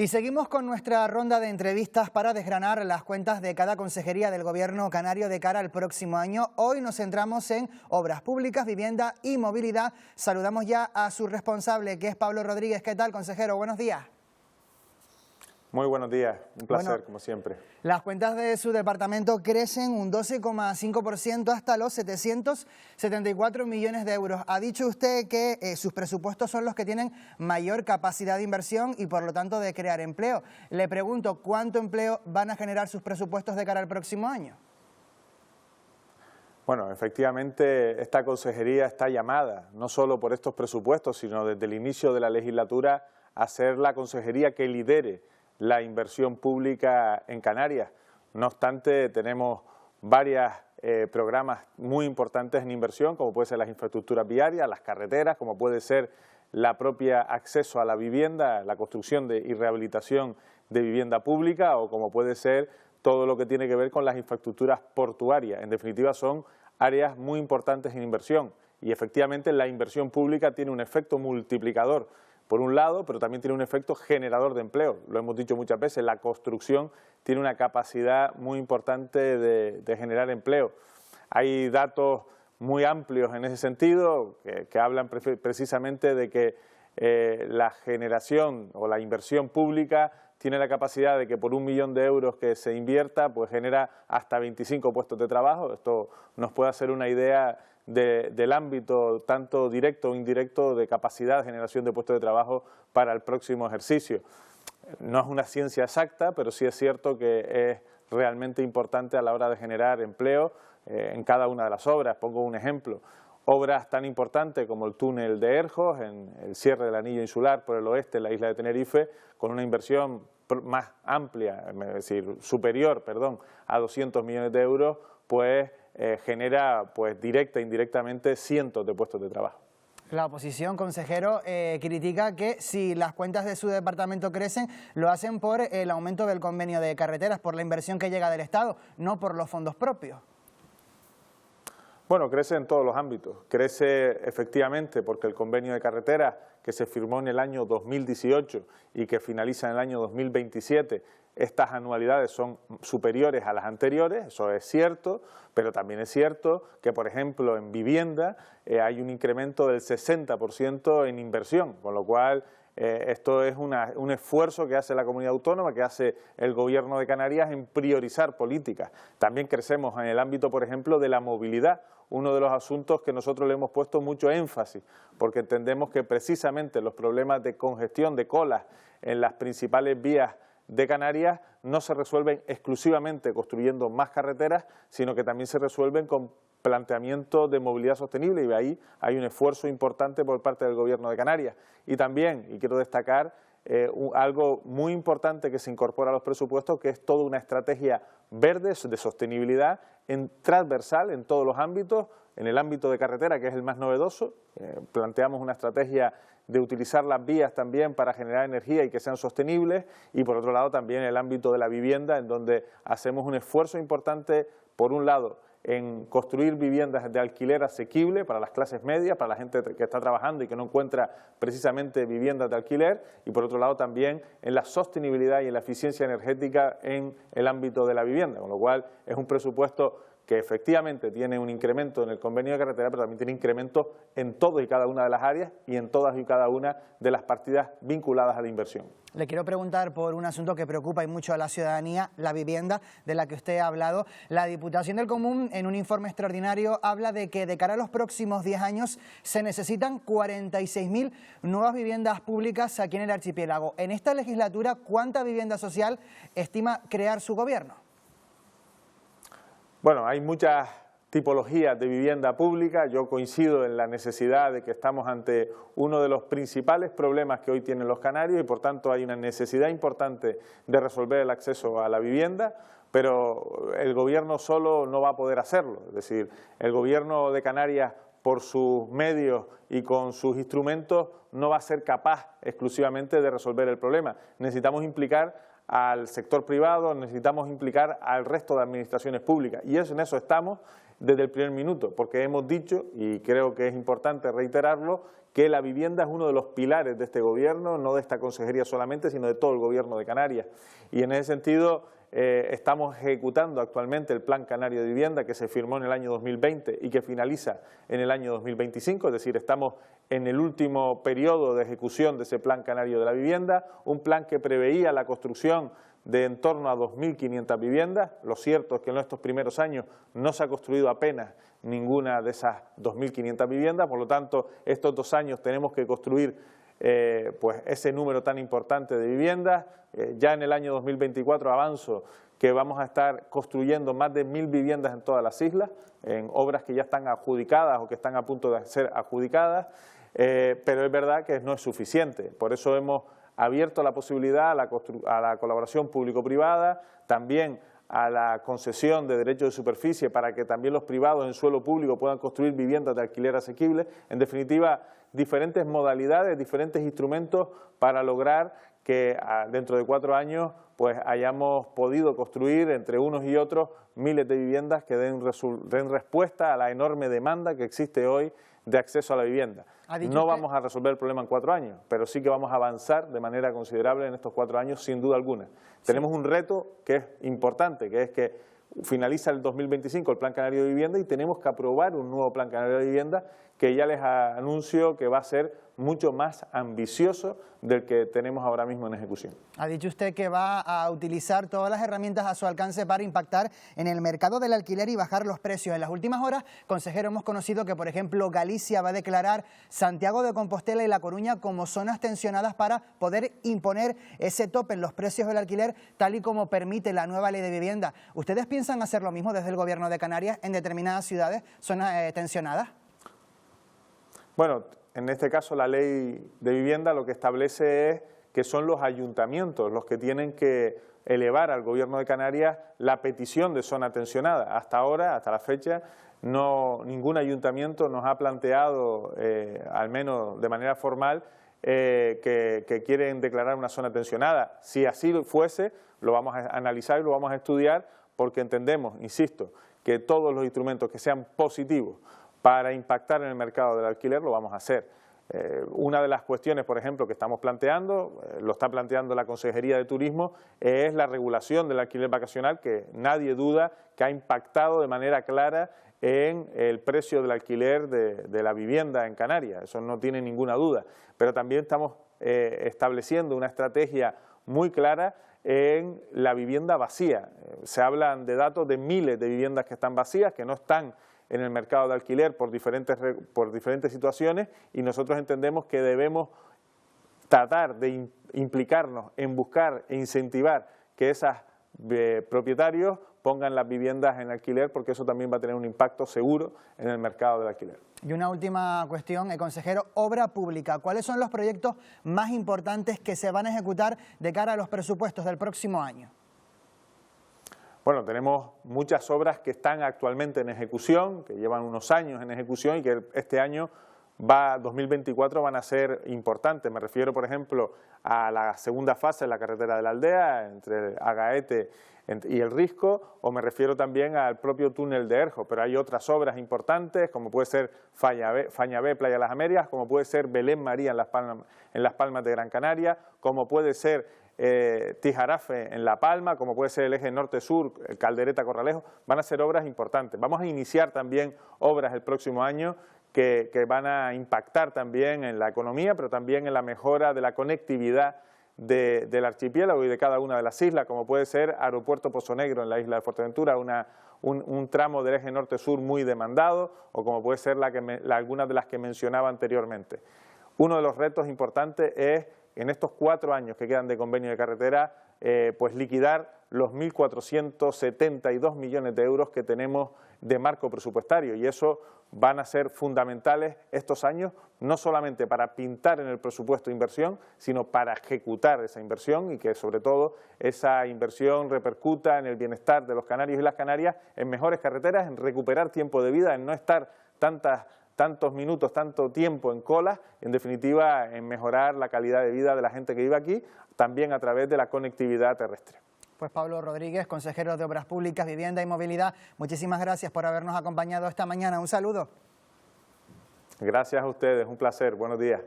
Y seguimos con nuestra ronda de entrevistas para desgranar las cuentas de cada consejería del Gobierno canario de cara al próximo año. Hoy nos centramos en obras públicas, vivienda y movilidad. Saludamos ya a su responsable, que es Pablo Rodríguez. ¿Qué tal, consejero? Buenos días. Muy buenos días, un placer, como siempre. Las cuentas de su departamento crecen un 12,5% hasta los 774 millones de euros. Ha dicho usted que sus presupuestos son los que tienen mayor capacidad de inversión y por lo tanto de crear empleo. Le pregunto, ¿cuánto empleo van a generar sus presupuestos de cara al próximo año? Bueno, efectivamente esta consejería está llamada, no solo por estos presupuestos, sino desde el inicio de la legislatura, a ser la consejería que lidere la inversión pública en Canarias. No obstante, tenemos varios programas muy importantes en inversión, como puede ser las infraestructuras viarias, las carreteras, como puede ser la propia acceso a la vivienda, la construcción y rehabilitación de vivienda pública, o como puede ser todo lo que tiene que ver con las infraestructuras portuarias. En definitiva, son áreas muy importantes en inversión y efectivamente la inversión pública tiene un efecto multiplicador por un lado, pero también tiene un efecto generador de empleo. Lo hemos dicho muchas veces, la construcción tiene una capacidad muy importante de generar empleo. Hay datos muy amplios en ese sentido que hablan precisamente de que la generación o la inversión pública tiene la capacidad de que por 1 millón de euros que se invierta, pues genera hasta 25 puestos de trabajo. Esto nos puede hacer una idea del ámbito tanto directo o indirecto de capacidad de generación de puestos de trabajo para el próximo ejercicio. No es una ciencia exacta, pero sí es cierto que es realmente importante a la hora de generar empleo en cada una de las obras. Pongo un ejemplo. Obras tan importantes como el túnel de Erjos, en el cierre del anillo insular por el oeste de la isla de Tenerife, con una inversión más amplia, es decir, superior, a 200 millones de euros, pues genera directa e indirectamente cientos de puestos de trabajo. La oposición, consejero, critica que si las cuentas de su departamento crecen, lo hacen por el aumento del convenio de carreteras, por la inversión que llega del Estado, no por los fondos propios. Bueno, crece en todos los ámbitos. Crece efectivamente porque el convenio de carreteras que se firmó en el año 2018 y que finaliza en el año 2027, estas anualidades son superiores a las anteriores, eso es cierto, pero también es cierto que, por ejemplo, en vivienda hay un incremento del 60% en inversión, con lo cual esto es un esfuerzo que hace la comunidad autónoma, que hace el Gobierno de Canarias en priorizar políticas. También crecemos en el ámbito, por ejemplo, de la movilidad, uno de los asuntos que nosotros le hemos puesto mucho énfasis, porque entendemos que precisamente los problemas de congestión, de colas en las principales vías de Canarias no se resuelven exclusivamente construyendo más carreteras, sino que también se resuelven con planteamiento de movilidad sostenible, y ahí hay un esfuerzo importante por parte del Gobierno de Canarias. Y también, y quiero destacar, algo muy importante que se incorpora a los presupuestos, que es toda una estrategia verde de sostenibilidad transversal en todos los ámbitos. En el ámbito de carretera, que es el más novedoso, planteamos una estrategia de utilizar las vías también para generar energía y que sean sostenibles, y por otro lado también en el ámbito de la vivienda, en donde hacemos un esfuerzo importante, por un lado, en construir viviendas de alquiler asequible para las clases medias, para la gente que está trabajando y que no encuentra precisamente viviendas de alquiler, y por otro lado también en la sostenibilidad y en la eficiencia energética en el ámbito de la vivienda, con lo cual es un presupuesto que efectivamente tiene un incremento en el convenio de carretera, pero también tiene incrementos en todas y cada una de las áreas y en todas y cada una de las partidas vinculadas a la inversión. Le quiero preguntar por un asunto que preocupa y mucho a la ciudadanía, la vivienda, de la que usted ha hablado. La Diputación del Común, en un informe extraordinario, habla de que de cara a los próximos 10 años se necesitan 46.000 nuevas viviendas públicas aquí en el archipiélago. En esta legislatura, ¿cuánta vivienda social estima crear su gobierno? Bueno, hay muchas tipologías de vivienda pública. Yo coincido en la necesidad de que estamos ante uno de los principales problemas que hoy tienen los canarios y por tanto hay una necesidad importante de resolver el acceso a la vivienda, pero el Gobierno solo no va a poder hacerlo. Es decir, el Gobierno de Canarias por sus medios y con sus instrumentos no va a ser capaz exclusivamente de resolver el problema. Necesitamos implicar al sector privado, necesitamos implicar al resto de administraciones públicas y en eso estamos desde el primer minuto, porque hemos dicho, y creo que es importante reiterarlo, que la vivienda es uno de los pilares de este gobierno, no de esta consejería solamente, sino de todo el gobierno de Canarias. Y en ese sentido estamos ejecutando actualmente el Plan Canario de Vivienda que se firmó en el año 2020 y que finaliza en el año 2025, es decir, estamos en el último periodo de ejecución de ese Plan Canario de la Vivienda, un plan que preveía la construcción de en torno a 2.500 viviendas. Lo cierto es que en estos primeros años no se ha construido apenas ninguna de esas 2.500 viviendas, por lo tanto, estos 2 años tenemos que construir pues ese número tan importante de viviendas. Ya en el año 2024 avanzo que vamos a estar construyendo más de 1.000 viviendas en todas las islas, en obras que ya están adjudicadas o que están a punto de ser adjudicadas, pero es verdad que no es suficiente. Por eso hemos abierto la posibilidad a la colaboración público-privada, también a la concesión de derechos de superficie para que también los privados en suelo público puedan construir viviendas de alquiler asequible. En definitiva, diferentes modalidades, diferentes instrumentos para lograr que dentro de 4 años pues hayamos podido construir entre unos y otros miles de viviendas que den respuesta a la enorme demanda que existe hoy de acceso a la vivienda. No vamos a resolver el problema en 4 años, pero sí que vamos a avanzar de manera considerable en estos 4 años, sin duda alguna. Sí. Tenemos un reto que es importante, que es que finaliza el 2025 el Plan Canario de Vivienda y tenemos que aprobar un nuevo Plan Canario de Vivienda que ya les anuncio que va a ser mucho más ambicioso del que tenemos ahora mismo en ejecución. Ha dicho usted que va a utilizar todas las herramientas a su alcance para impactar en el mercado del alquiler y bajar los precios. En las últimas horas, consejero, hemos conocido que, por ejemplo, Galicia va a declarar Santiago de Compostela y La Coruña como zonas tensionadas para poder imponer ese tope en los precios del alquiler, tal y como permite la nueva ley de vivienda. ¿Ustedes piensan hacer lo mismo desde el Gobierno de Canarias en determinadas ciudades, zonas tensionadas? Bueno, en este caso la ley de vivienda lo que establece es que son los ayuntamientos los que tienen que elevar al Gobierno de Canarias la petición de zona tensionada. Hasta ahora, hasta la fecha, ningún ayuntamiento nos ha planteado, al menos de manera formal, que quieren declarar una zona tensionada. Si así fuese, lo vamos a analizar y lo vamos a estudiar porque entendemos, insisto, que todos los instrumentos que sean positivos para impactar en el mercado del alquiler lo vamos a hacer. Una de las cuestiones, por ejemplo, que estamos planteando, lo está planteando la Consejería de Turismo, es la regulación del alquiler vacacional, que nadie duda que ha impactado de manera clara en el precio del alquiler de la vivienda en Canarias, eso no tiene ninguna duda, pero también estamos estableciendo una estrategia muy clara en la vivienda vacía. Se hablan de datos de miles de viviendas que están vacías, que no están en el mercado de alquiler por diferentes situaciones, y nosotros entendemos que debemos tratar de implicarnos en buscar e incentivar que esos propietarios pongan las viviendas en alquiler, porque eso también va a tener un impacto seguro en el mercado del alquiler. Y una última cuestión, consejero, obra pública. ¿Cuáles son los proyectos más importantes que se van a ejecutar de cara a los presupuestos del próximo año? Bueno, tenemos muchas obras que están actualmente en ejecución, que llevan unos años en ejecución y que este año 2024 van a ser importantes. Me refiero, por ejemplo, a la segunda fase de la carretera de la Aldea, entre Agaete y El Risco, o me refiero también al propio túnel de Erjo, pero hay otras obras importantes, como puede ser Fañabé, Playa de las Américas, como puede ser Belén María en Las Palmas de Gran Canaria, como puede ser Tijarafe en La Palma, como puede ser el eje norte-sur, Caldereta, Corralejo, van a ser obras importantes. Vamos a iniciar también obras el próximo año que van a impactar también en la economía, pero también en la mejora de la conectividad del archipiélago y de cada una de las islas, como puede ser Aeropuerto Pozo Negro en la isla de Fuerteventura, un tramo del eje norte-sur muy demandado, o como puede ser algunas de las que mencionaba anteriormente. Uno de los retos importantes es, en estos 4 años que quedan de convenio de carretera, pues liquidar los 1.472 millones de euros que tenemos de marco presupuestario, y eso van a ser fundamentales estos años, no solamente para pintar en el presupuesto de inversión, sino para ejecutar esa inversión y que sobre todo esa inversión repercuta en el bienestar de los canarios y las canarias, en mejores carreteras, en recuperar tiempo de vida, en no estar tantas tantos minutos, tanto tiempo en colas, en definitiva en mejorar la calidad de vida de la gente que vive aquí, también a través de la conectividad terrestre. Pues Pablo Rodríguez, consejero de Obras Públicas, Vivienda y Movilidad, muchísimas gracias por habernos acompañado esta mañana. Un saludo. Gracias a ustedes, un placer. Buenos días.